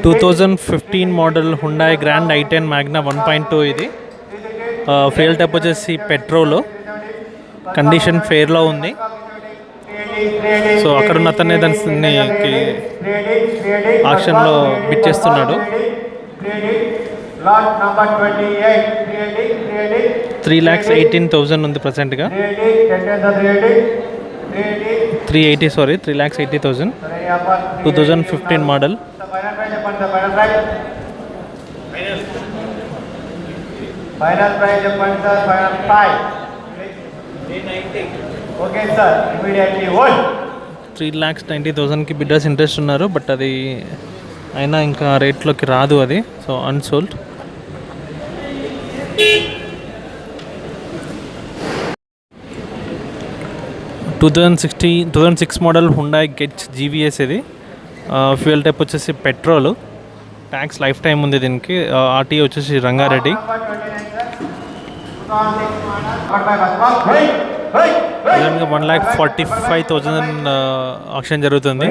2015 model Hyundai grand i10 Magna 1.2 ఇది. Fuel type వచ్చేసి petrol. Condition ఫేర్లో ఉంది. సో అక్కడ ఉన్న అతన్ని దాన్ని ఆక్షన్లో బిడ్ చేస్తున్నాడు. 3,18,000 ఉంది ప్రజెంట్గా. 3,80,000. 2015 మోడల్. ఫైనల్ ప్రైస్ చెప్పండి sir. Final 390. Okay sir, immediately hold. 3,90,000కి బిడ్డర్స్ ఇంట్రెస్ట్ ఉన్నారు, బట్ అది అయినా ఇంకా రేట్లోకి రాదు అది. So unsold. Two thousand six model Hyundai Getz GVS ఇది. ఫ్యూయల్ టైప్ వచ్చేసి పెట్రోల్. ట్యాక్స్ లైఫ్ టైం ఉంది దీనికి. ఆర్టీ వచ్చేసి రంగారెడ్డి. ప్రజెంట్గా 1,45,000 ఆక్షన్ జరుగుతుంది.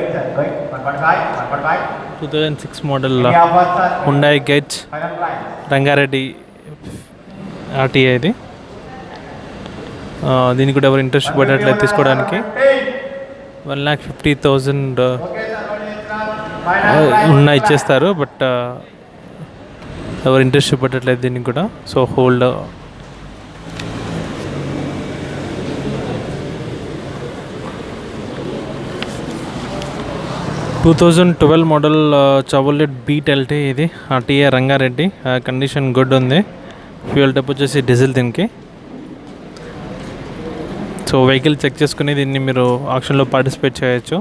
2006 model Hyundai gets Rangareddy RTA ఇది. దీనికి కూడా ఎవరు ఇంట్రెస్ట్ పడేట్లేదు తీసుకోవడానికి. 1,50,000 ఉన్నా ఇచ్చేస్తారు, బట్ ఎవరు ఇంట్రెస్ట్ చూపెట్టట్లేదు దీనికి కూడా. So hold. 2012 model Chevrolet Beat LT ఇది. ఆర్టీఏ రంగారెడ్డి. కండిషన్ గుడ్ ఉంది. ఫ్యూయల్ టైప్ వచ్చేసి డీజిల్ దీనికి. సో వెహికల్ చెక్ చేసుకుని దీన్ని మీరు ఆక్షన్లో పార్టిసిపేట్ చేయొచ్చు.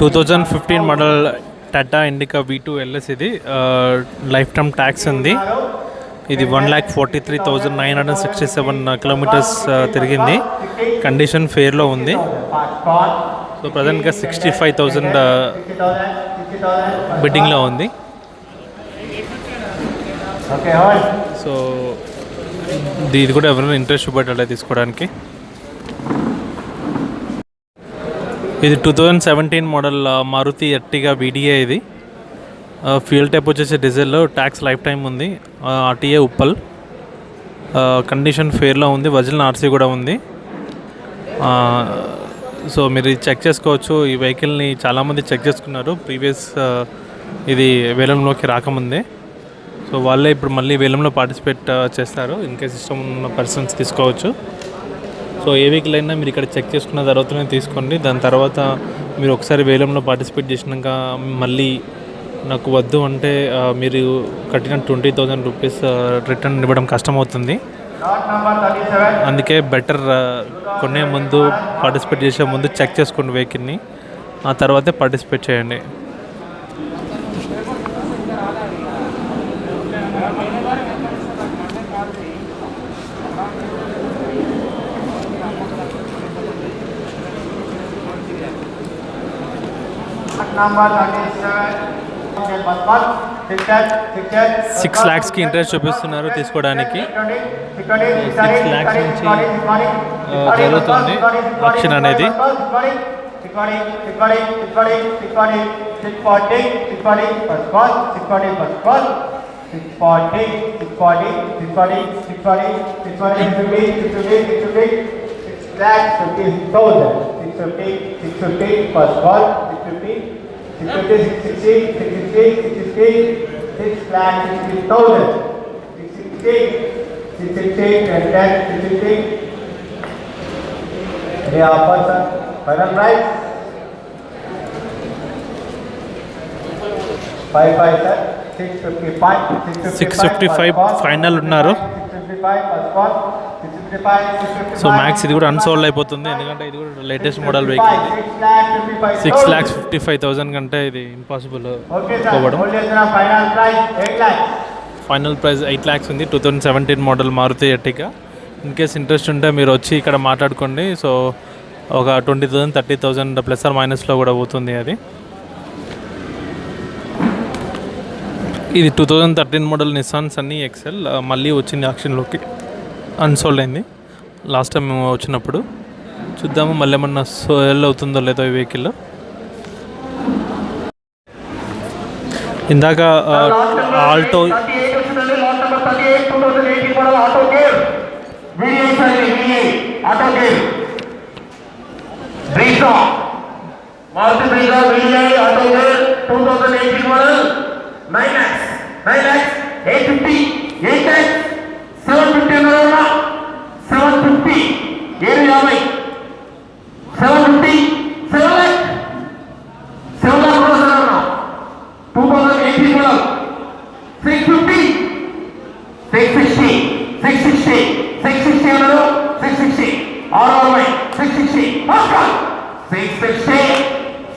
2015 model Tata Indica V2 LS ఇది. లైఫ్ టైమ్ ట్యాక్స్ ఉంది. ఇది 1,43,967 కిలోమీటర్స్ తిరిగింది. కండిషన్ ఫేర్లో ఉంది. సో ప్రజెంట్గా 65,000 బిడ్డింగ్లో ఉంది. సో ఇది కూడా ఎవరైనా ఇంట్రెస్ట్ చూపెట్టాలి తీసుకోవడానికి. ఇది 2017 మోడల్ మారుతి ఎర్టిగా VDA ఇది. ఫ్యూయల్ టైప్ వచ్చేసి డీజిల్. ట్యాక్స్ లైఫ్ టైం ఉంది. ఆర్టీఏ ఉప్పల్. కండిషన్ ఫేర్లో ఉంది. ఒరిజినల్ ఆర్సీ కూడా ఉంది. సో మీరు చెక్ చేసుకోవచ్చు. ఈ వెహికల్ని చాలామంది చెక్ చేసుకున్నారు ప్రీవియస్ ఇది వేలంలోకి రాకముందే. సో వాళ్ళే ఇప్పుడు మళ్ళీ వేలంలో పార్టిసిపేట్ చేస్తారు. ఇన్కేస్ ఇష్టం ఉన్న పర్సన్స్ తీసుకోవచ్చు. సో ఏ వెహికల్ అయినా మీరు ఇక్కడ చెక్ చేసుకున్న తర్వాతనే తీసుకోండి. దాని తర్వాత మీరు ఒకసారి వేలంలో పార్టిసిపేట్ చేసినాక మళ్ళీ నాకు వద్దు అంటే మీరు కట్టిన 20,000 రూపీస్ రిటర్న్ ఇవ్వడం కష్టమవుతుంది. అందుకే బెటర్ కొనే ముందు, పార్టిసిపేట్ చేసే ముందు చెక్ చేసుకోండి వెహికల్ని. ఆ తర్వాతే పార్టిసిపేట్ చేయండి. $6 lakhsకి ఇంట్రెస్ట్ చూపిస్తున్నారు తీసుకోవడానికి. 6 lakhs నుంచి జరుగుతుంది ఆక్షన్ అనేది. Final price 55 sir. 655 ఫైనల్ ఉన్నారు. సో మ్యాక్స్ ఇది కూడా అన్సోల్డ్ అయిపోతుంది, ఎందుకంటే ఇది కూడా లేటెస్ట్ మోడల్ వెహికల్. 6,55,000 కంటే ఇది ఇంపాసిబుల్ పోవడం. ఫైనల్ ప్రైస్ 8 lakhs ఉంది. 2017 model Maruti Ertiga. In case interest ఉంటే మీరు వచ్చి ఇక్కడ మాట్లాడుకోండి. సో ఒక 20,000 30,000 ప్లస్ ఆర్ మైనస్లో కూడా పోతుంది అది. ఇది 2013 మోడల్ నిస్సాన్ సన్నీ ఎక్సెల్ మళ్ళీ వచ్చింది ఆక్షన్లోకి. అన్సోల్డ్ అయింది. లాస్ట్ టైం మేము వచ్చినప్పుడు. చూద్దాము మళ్ళీ ఏమన్నా సేల్ అవుతుందో లేదో ఈ వెహికల్. ఇందాక Alto Maruti Brezza VI Auto Gear 2018 model 9 lakhs 850 8 lakhs 750 అన్నారన్నా 750 750 750 7 lakhs 7 lakhs కూడా అన్నారన్నా 2018 model 650 660 660 660 అన్నారు 660 RRY 660 Oscar 660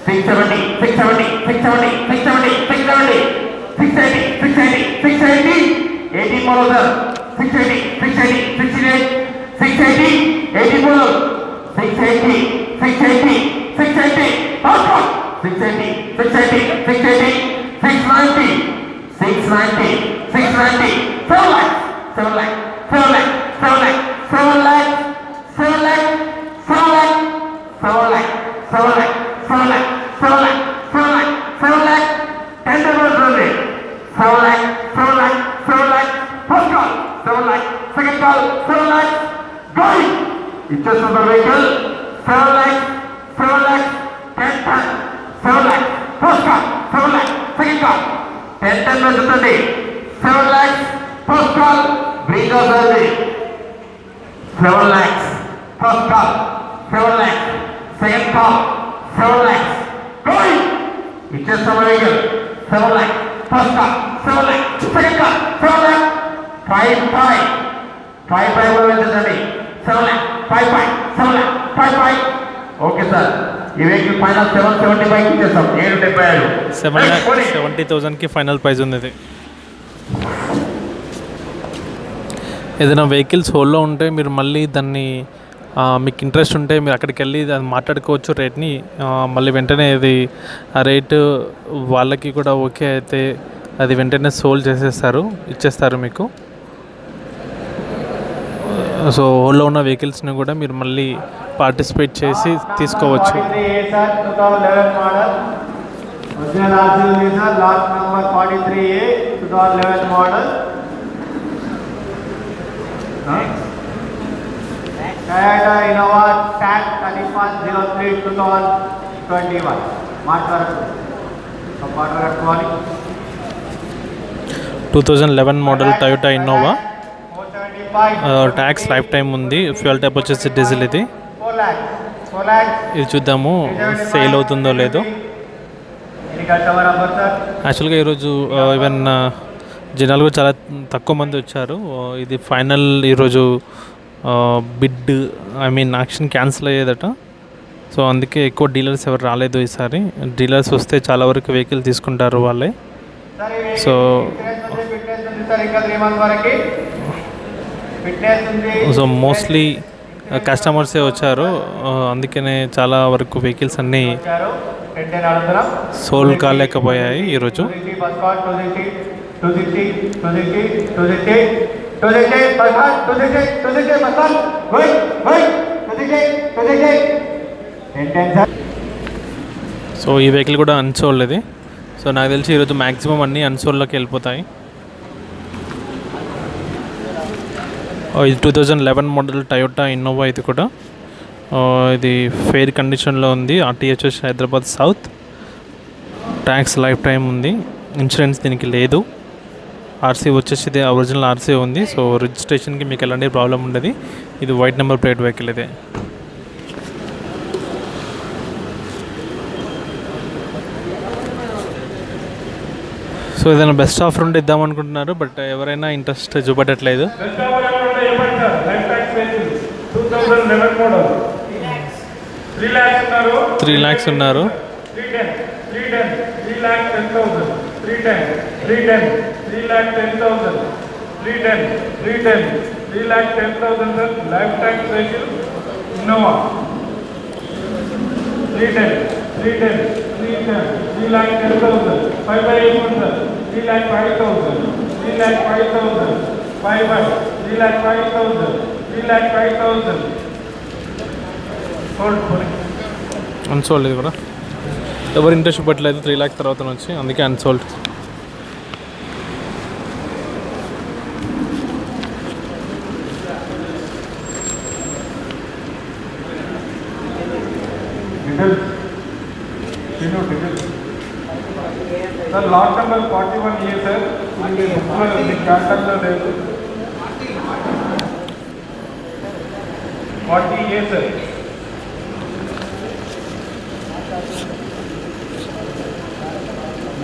670 670 670 670 670 680 680 680 80 model sir 680 680 680 680 80 model 680 680 680 Oscar 680 680 680 690 690 690 7 lakhs 7 lakhs 7 lakhs 7 lakhs 7 lakhs 7 lakhs 7 lakhs 7 lakhs 7 lakhs 7 lakhs 7 lakhs 7 lakhs 7 lakhs 10 numbers only 7 lakhs 7 lakhs 7 lakhs first call 7 lakhs second call 7 lakhs going ఇచ్చేస్తున్న vehicle 7 lakhs 7 lakhs 10 7 lakhs first call 7 lakhs second call 10 వెళ్తుంది 7 lakhs first call Brezza Survey 7 lakhs first call 7 lakhs second call 7 lakhs going ఇచ్చేస్తున్న vehicle 7 lakhs first call 7 lakhs second call 7 lakhs 5 లో వెళ్తుందండి 7 lakhs 5 7 lakhs 5 okay sir ఈ vehicle final 775 ఇచ్చేస్తాం 775 7,70,000కి final price ఉంది ఇది. ఏదైనా vehicles హోల్లో ఉంటే మీరు మళ్ళీ దాన్ని మీకు ఇంట్రెస్ట్ ఉంటే మీరు అక్కడికి వెళ్ళి దాన్ని మాట్లాడుకోవచ్చు రేట్ని. మళ్ళీ వెంటనే అది ఆ రేటు వాళ్ళకి కూడా ఓకే అయితే అది వెంటనే సోల్డ్ ఇచ్చేస్తారు మీకు. సో హోల్లో ఉన్న వెహికల్స్ని కూడా మీరు మళ్ళీ పార్టిసిపేట్ చేసి తీసుకోవచ్చు. Lot number 43A 2011 model Toyota Innova TAC 3503 2021 మాట్లాడుకోవాలి. 2011 model Toyota Innova tax life time ఉంది. ఫ్యూయల్ టైప్ వచ్చేసి డీజిల్. ఇది చూద్దాము సేల్ అవుతుందో లేదో. యాక్చువల్గా ఈరోజు ఈవెన్ జనాలు కూడా చాలా తక్కువ మంది వచ్చారు. ఇది ఫైనల్ ఈరోజు బిడ్ ఆక్షన్ క్యాన్సిల్ అయ్యేదట. సో అందుకే ఎక్కువ డీలర్స్ ఎవరు రాలేదు ఈసారి. డీలర్స్ వస్తే చాలా వరకు వెహికల్ తీసుకుంటారు వాళ్ళే. సో మోస్ట్లీ కస్టమర్సే వచ్చారు. అందుకనే చాలా వరకు వెహికల్స్ అన్నీ సోల్డ్ కాలేకపోయాయి ఈరోజు. సో ఈ వెహికల్ కూడా అన్సోల్డ్ ఇది. సో నాకు తెలిసి ఈరోజు మ్యాక్సిమం అన్నీ అన్సోల్డ్లోకి వెళ్ళిపోతాయి. ఇది 2011 మోడల్ టయోటా ఇన్నోవా. ఇది కూడా ఇది ఫెయిర్ కండిషన్లో ఉంది. RTHS Hyderabad south. Tax life time ఉంది. ఇన్సూరెన్స్ దీనికి లేదు. ఆర్సీ వచ్చేసి ఇది ఒరిజినల్ ఆర్సీ ఉంది. సో రిజిస్ట్రేషన్కి మీకు ఎలాంటి ప్రాబ్లం ఉండదు. ఇది వైట్ నెంబర్ ప్లేట్ వెహికల్. ఇదే సో ఏదైనా బెస్ట్ ఆఫర్ ఉంటే ఇద్దామనుకుంటున్నారు, బట్ ఎవరైనా ఇంట్రెస్ట్ చూపెట్టట్లేదు. 3 lakhs ఉన్నారు. 310,000 life tax vehicle Innova 310,000 5/8 3,05,000 5/5 3,05,000. 3,05,000. Sold for it. Unsold ఇది కూడా ఎవరు ఇంట్రెస్ట్ పెట్టలేదు 3 lakhs తర్వాత నుంచి, అందుకే unsold. Sir, lot number 41A, sir. The character లేదు. 40A, sir.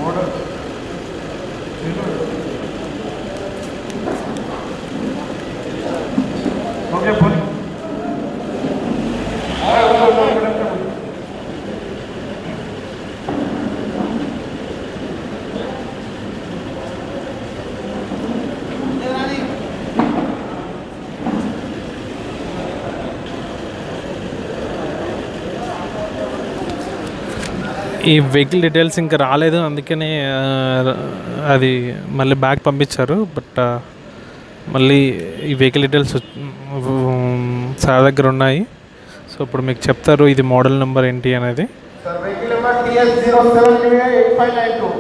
Model. Okay, put. ఈ వెహికల్ డీటెయిల్స్ ఇంకా రాలేదు, అందుకనే అది మళ్ళీ బ్యాక్ పంపించారు. బట్ మళ్ళీ ఈ వెహికల్ డీటెయిల్స్ సార్ దగ్గర ఉన్నాయి. సో ఇప్పుడు మీకు చెప్తారు ఇది మోడల్ నెంబర్ ఏంటి అనేది. Sir, vehicle number TS078592.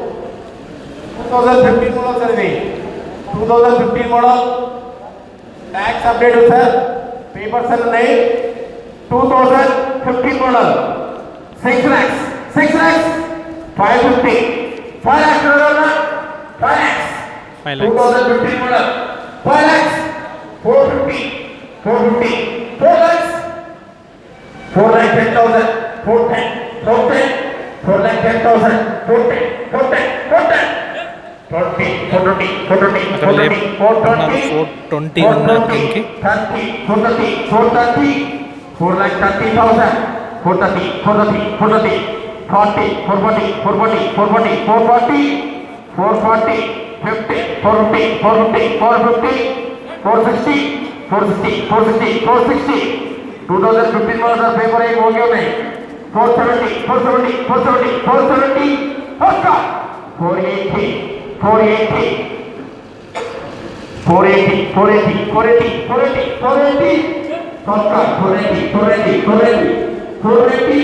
2015 model survey. 2015 model. Tax update sir. Papers are nahi. 2015 model. 6 lakhs. 6 lakhs. 550. 5 lakhs. 5 lakhs. 5 lakhs. 2015 model. 5 lakhs. 450. 450. 4 lakhs. 4,10,000. 410. 410. 4,10,000. 410. 410. 410. 40, 420, 420, 420, 420, 420 ఉన్నారు దీనికి. 30, 430, 430, 4,30,000, 430, 430, 430, 40, 440, 440, 440, 440, 440, 50, 450, 450, 450, 460, 460, 460, 460, 2015 model paper एक हो गया नहीं. 470, 470, 470, 470, उसका 480, 480, 480, 480, 480, 480, 480, first call, 480, 480, 480, 480,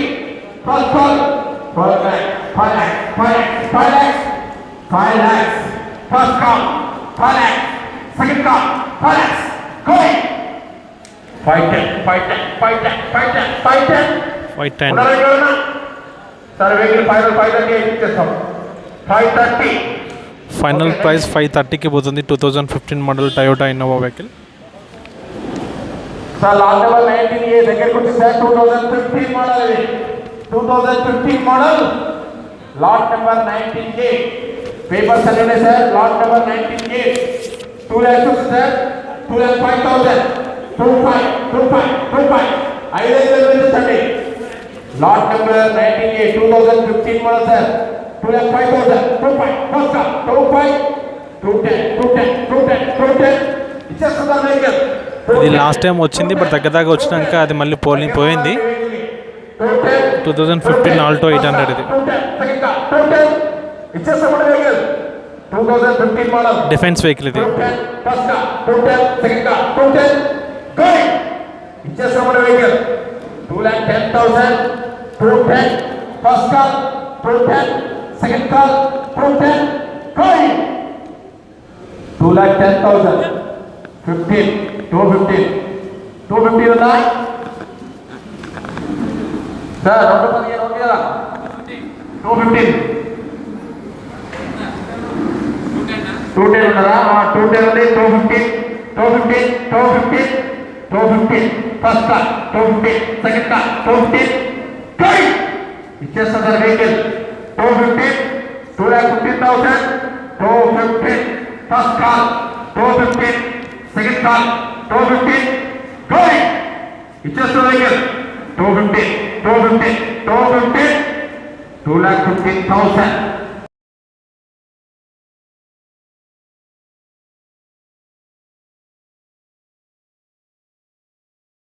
first call, 5 lakhs, 5 lakhs, 5 lakhs, 5 lakhs, 5 lakhs, first call, 5 lakhs, second call, 5 lakhs, going, 510, 510, 510, 510, 510, 510. Sir, vehicle final 530 ఇచ్చేస్తాం. 530. Final price 530కి పోతుంది. 2015 model Toyota Innova vehicle. Sir lot number 19A దగ్గరికి వచ్చి సార్ 2015 మోడల్ ఇది. 2015 model lot number 19A papers అన్నీ sir. Lot number 19A 2 lakhs ఉంది sir. 2,05,000. 25 25 25 5,000 వేయండి. Lot number 19A 2015 model sir. 2,05,000. 25 first call 25 210 210 210 210 ఇచ్చేస్తున్నారు వెహికల్. ఇది లాస్ట్ టైం వచ్చింది, but దగ్గర వచ్చినాక అది మళ్ళీ పోయింది. 2015 ఆల్టో 800 ఇది. డిఫెన్స్ వెహికల్ ఇది. Second call 2,10,000. 15, 215, 250 ఉందా సార్? 215 ఉంది కదా. 215, 210 ఉన్నదా? 210 ఉంది. 215, 215, 215, 215 ఫస్ట్ కాల్ 215, సెకండ్ కాల్ 215 ఇచ్చేస్తా sir vehicle. 215, 2,15,000, 215 first call 215, second call 215 going ఇచ్చేస్తా వెహికల్. 215, 215, 215, 2,15,000.